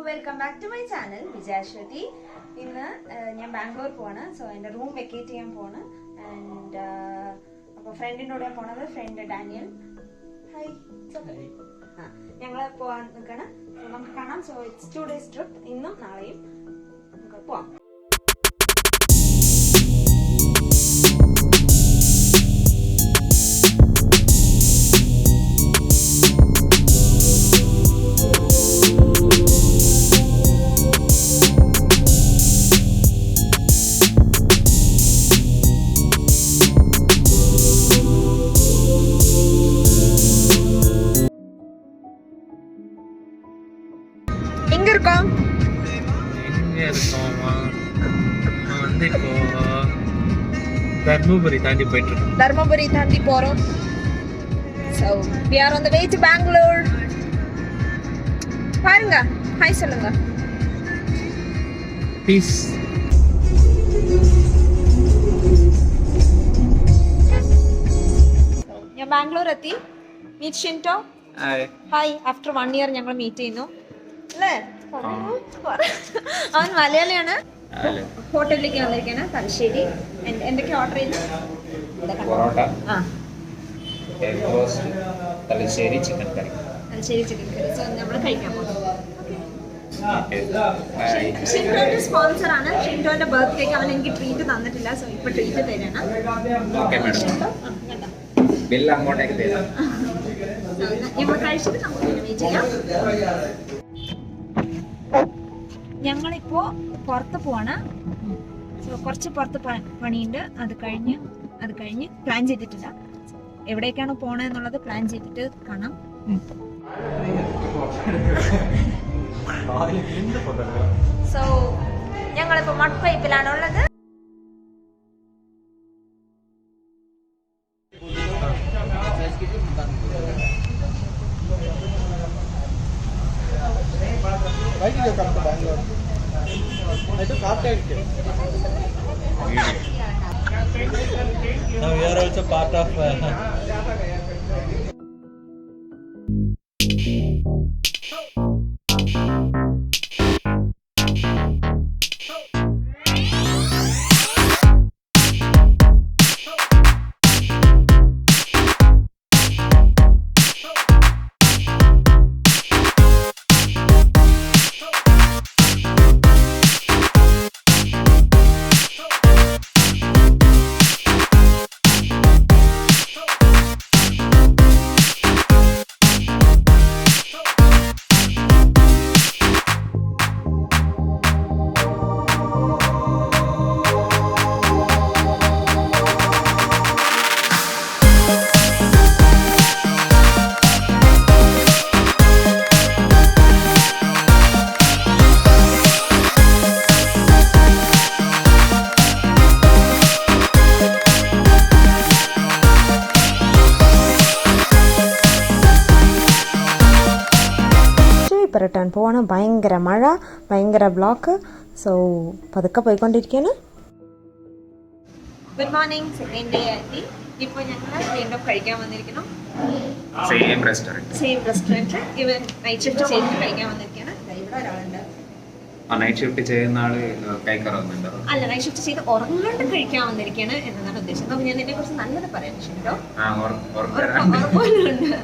Welcome back to my channel Vijayaswathi. ഇന്ന് ഞാൻ ബാംഗ്ലൂർ പോവാണ്. സോ എൻ്റെ റൂം വെക്കേറ്റ് ചെയ്യാൻ പോവാണ്. ആൻഡ് അപ്പോൾ ഫ്രണ്ടിൻ്റെ കൂടെ പോണത് ഫ്രണ്ട് ഡാനിയൽ. ഹായ്. ഞങ്ങൾ പോവാൻ നിൽക്കണം. സോ നമുക്ക് കാണാം. So it's 2 days trip. ഇന്നും നാളെയും നമുക്ക് പോവാം. எங்க இருக்கோம்? வந்து இப்போ தர்மபுரி தாண்டி போயிட்டு இருக்கோம். தர்மபுரி தாண்டி போறோம். So we are on the way to Bangalore. பாருங்க, ஹாய் சொல்லுங்க. Peace. ഞാൻ ബാംഗ്ലൂർ എത്തി. Meet Shinto. Hi. After 1 year ഞങ്ങൾ മീറ്റ് ചെയ്യുന്നു അല്ലേ? അവൻ മലയാളിയാണ്. ഹോട്ടലിലേക്ക് വന്നിരിക്കുകയാണ്, തലശ്ശേരി. എന്തൊക്കെ ഓർഡർ ചെയ്തു? പൊറോട്ട, തലശ്ശേരി ചിക്കൻ കറി. തലശ്ശേരി ചിക്കൻ കറി. സോ നമ്മൾ കഴിക്കാൻ പോകും. ഷിൻറ്റോന്റെ സ്പോൺസർ ആണ്. ഷിൻറ്റോന്റെ ബർത്ത്ഡേക്ക് അവൻ എനിക്ക് ട്രീറ്റ് തന്നിട്ടില്ല. സോ ഇപ്പൊ ട്രീറ്റ് തരണം. ബില്ല് അങ്ങോട്ടേക്ക് തരാം. ഞങ്ങൾ കഴിച്ചിട്ട് നമുക്ക് പിന്നെ മീറ്റ് ചെയ്യാം. ഞങ്ങളിപ്പോ പുറത്ത് പോവാണ്. സോ കുറച്ച് പുറത്ത് പണിയുണ്ട്. അത് കഴിഞ്ഞ് പ്ലാൻ ചെയ്തിട്ടില്ല. എവിടേക്കാണ് പോണെന്നുള്ളത് പ്ലാൻ ചെയ്തിട്ട് കാണാം. സോ ഞങ്ങളിപ്പോ മഡ് പൈപ്പിലാണ് ഉള്ളത്. Why did you come to Bangalore? I took half day ticket. Now we are also part of ഇപ്പോൾ റിട്ടേൺ പോവാണ്. ഭയങ്കര മഴ, ഭയങ്കര ബ്ലോക്ക്. സോ പതുക്കെ പോയിക്കൊണ്ടിരിക്കുകയാണ്. Good morning. സെക്കൻഡ് ഡേ ആയി. ഇപ്പോൾ ഞങ്ങൾ വീണ്ടും കഴിക്കാൻ വന്നിരിക്കണം. Same restaurant. ഇവൻ നൈറ്റ് ഷിഫ്റ്റ് ചെയ്തിട്ട് കഴിക്കാൻ വന്നിരിക്കുകയാണ്. ഇവിടെ ഒരാളുണ്ട്. നൈറ്റ് ഷിഫ്റ്റ് ചെയ്യുന്ന ആള് കഴിക്കാറുണ്ടോ? അല്ല, നൈറ്റ് ഷിഫ്റ്റ് ചെയ്ത് ഉറങ്ങാണ്ട് കഴിക്കാൻ വന്നിരിക്കുകയാണ് എന്നതാണ് ഉദ്ദേശിച്ചത്. അപ്പോൾ ഞാൻ ഇതിനെ കുറിച്ച് നല്ലത് പറയാൻ ഷിൻറ്റോ. ഉറപ്പുണ്ട്.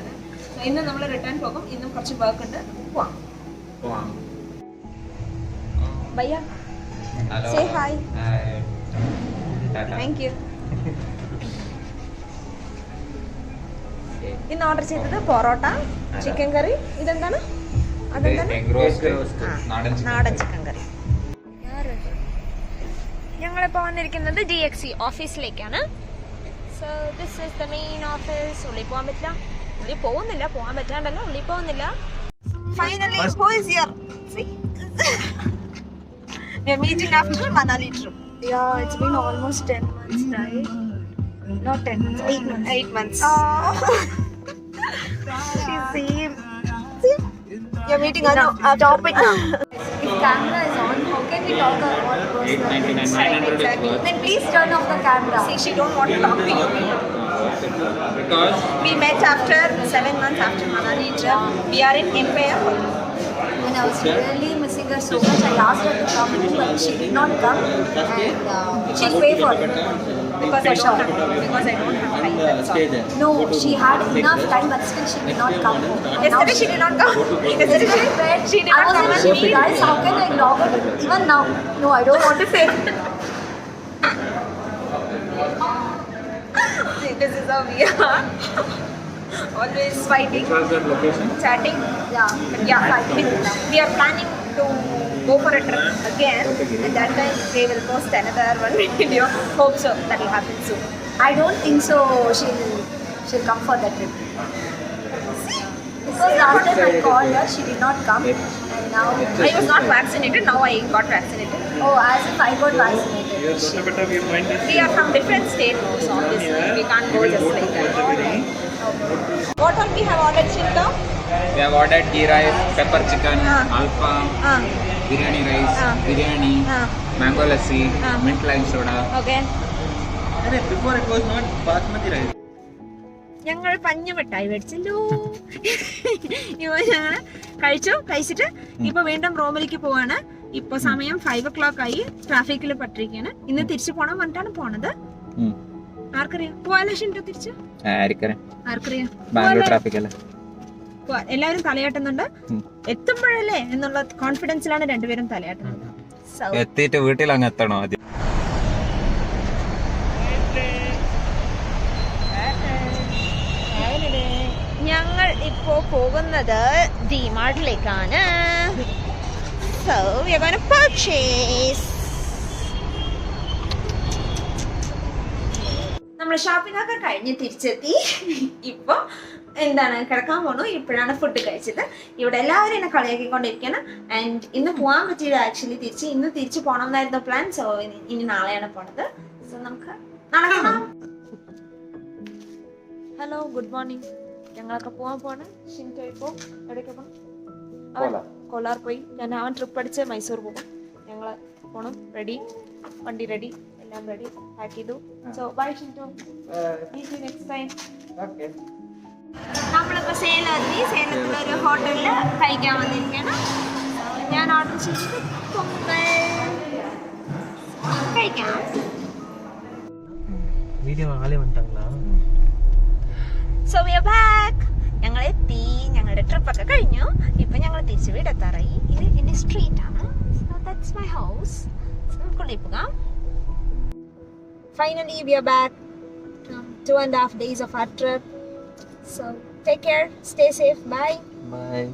ഇന്ന് നമ്മൾ റിട്ടേൺ പോകും. ഇന്നും കുറച്ച് വർക്ക് ഉണ്ട്. പോവാം. ഭയ്യ സേ ഹായ്. Thank you. ഇന്ന് ഓർഡർ ചെയ്തത് പൊറോട്ട, ചിക്കൻ കറി. ഇതെന്താണ്? നാടൻ ചിക്കൻ കറി. ഞങ്ങളിപ്പോൾ വന്നിരിക്കുന്നത് DXC ഓഫീസിലേക്കാണ്. So this is the main office. ഉള്ളിൽ പോകാൻ പറ്റില്ല. ഉള്ളിൽ പോകുന്നില്ല, പോകാൻ പറ്റാണ്ടല്ല, ഉള്ളിൽ പോകുന്നില്ല. Finally, who is here? See? We are meeting after Manali trip. Yeah, it's been almost 10 months, right? Not 10 months, 8 months. 8 months. She's same. You're meeting on our topic now. If camera is on, how can we talk about personal 899, things? 900 Exactly. is Then please turn off the camera. See, she don't want to talk to you. Because We met after 7 months after Manali trip. We are in Empire. And I was really missing her so much. I asked her to come, but she did not come. And she'll pay for it. Because I don't have time. That's all. No, she had enough time, but still she did not come. And now Yesterday she did not come. Yesterday she did I not was come in and shift, meet. guys. How can I log it even now? No, I don't want to say. This is how we are. Always fighting, Which was the location? chatting. Yeah. But yeah, we are planning to go for a trip again. At that time, we will post another one video. Hope so. That will happen soon. I don't think so. She'll come for that trip. Because last time I called her, she did not come, and now I was not vaccinated. Now I got vaccinated. oh, as if I got vaccinated. We are from different states, so obviously we can't go just like that. What all we have ordered, Shinto? We have ordered ghee rice, pepper chicken, alfa, biryani rice, biryani, mango lassi, mint lime soda. Okay. Before it was not basmati rice. ഞങ്ങൾ പഞ്ഞമിട്ടായി മേടിച്ചല്ലോ. ഇപ്പൊ ഞങ്ങള് കഴിച്ചിട്ട് ഇപ്പൊ വീണ്ടും റൂമിലേക്ക് പോവാണ്. ഇപ്പൊ സമയം 5 o'clock ആയി. ട്രാഫിക്കിൽ പറ്റിരിക്കാണ്. ഇന്ന് തിരിച്ചു പോണം പറഞ്ഞിട്ടാണ് പോണത്. ആർക്കറിയാം പോവാലോ ഷിൻഡോ തിരിച്ച്? ആർക്കറിയാം? ബാംഗ്ലൂർ ട്രാഫിക് അല്ലേ? എല്ലാവരും തലയാട്ടുന്നുണ്ട്. എത്തുമ്പോഴല്ലേ എന്നുള്ള കോൺഫിഡൻസിലാണ് രണ്ടുപേരും തലയാട്ടുന്നത്. എത്തിയിട്ട് വീട്ടിൽ അങ്ങ് എത്തണോ ആദ്യം? ഞങ്ങൾ ഇപ്പോ പോകുന്നത് ഡിമാർട്ടിലേക്കാണ്. So we are going to purchase. നമ്മൾ ഷോപ്പിംഗ് ഒക്കെ കഴിഞ്ഞ് തിരിച്ചെത്തി. ഇപ്പൊ എന്താണ് കിടക്കാൻ പോണു. ഇപ്പോഴാണ് ഫുഡ് കഴിച്ചത്. ഇവിടെ എല്ലാവരും എന്നെ കളിയാക്കിക്കൊണ്ടിരിക്കുകയാണ്. ആൻഡ് ഇന്ന് പോകാൻ പറ്റിയത് ആക്ച്വലി ഇന്ന് തിരിച്ചു പോകണം എന്നായിരുന്നു പ്ലാൻ. സോ ഇനി നാളെയാണ് പോണത്. സോ നമുക്ക് നാളെ കാണാം. Hello, good morning. ഞങ്ങളൊക്കെ പോകാൻ പോവാണ്. ഷിൻറ്റോ ഇപ്പോൾ എവിടേക്ക് പോകണം? കോലാർ പോയി. അവൻ ട്രിപ്പ് അടിച്ച് മൈസൂർ പോകും. ഞങ്ങൾ പോണം. റെഡി, വണ്ടി റെഡി, എല്ലാം റെഡി, പാക്ക് ചെയ്തു. So bye Shinto, meet you next time. Okay. നമ്മളിപ്പോൾ സേലത്തിലുള്ള ഒരു ഹോട്ടലിൽ കഴിക്കാൻ വന്നിരിക്കുകയാണ്. ഞാൻ ഓർഡർ ചെയ്തിട്ട് പൊങ്കൽ കഴിക്കാം. വീഡിയോ ആളെ വന്നിട്ടാங்களா? So we are back. ഞങ്ങൾ എത്തി. ഞങ്ങളുടെ ട്രിപ്പൊക്കെ കഴിഞ്ഞു. ഇപ്പൊ ഞങ്ങൾ തിരിച്ചു വീടെത്താറായി. ഇത് എന്റെ സ്ട്രീറ്റ് ആണ്. So that's my house. നമുക്കുള്ളിൽ പോകാം. Finally we are back. 2.5 days of our trip. So take care, stay safe, bye. Bye.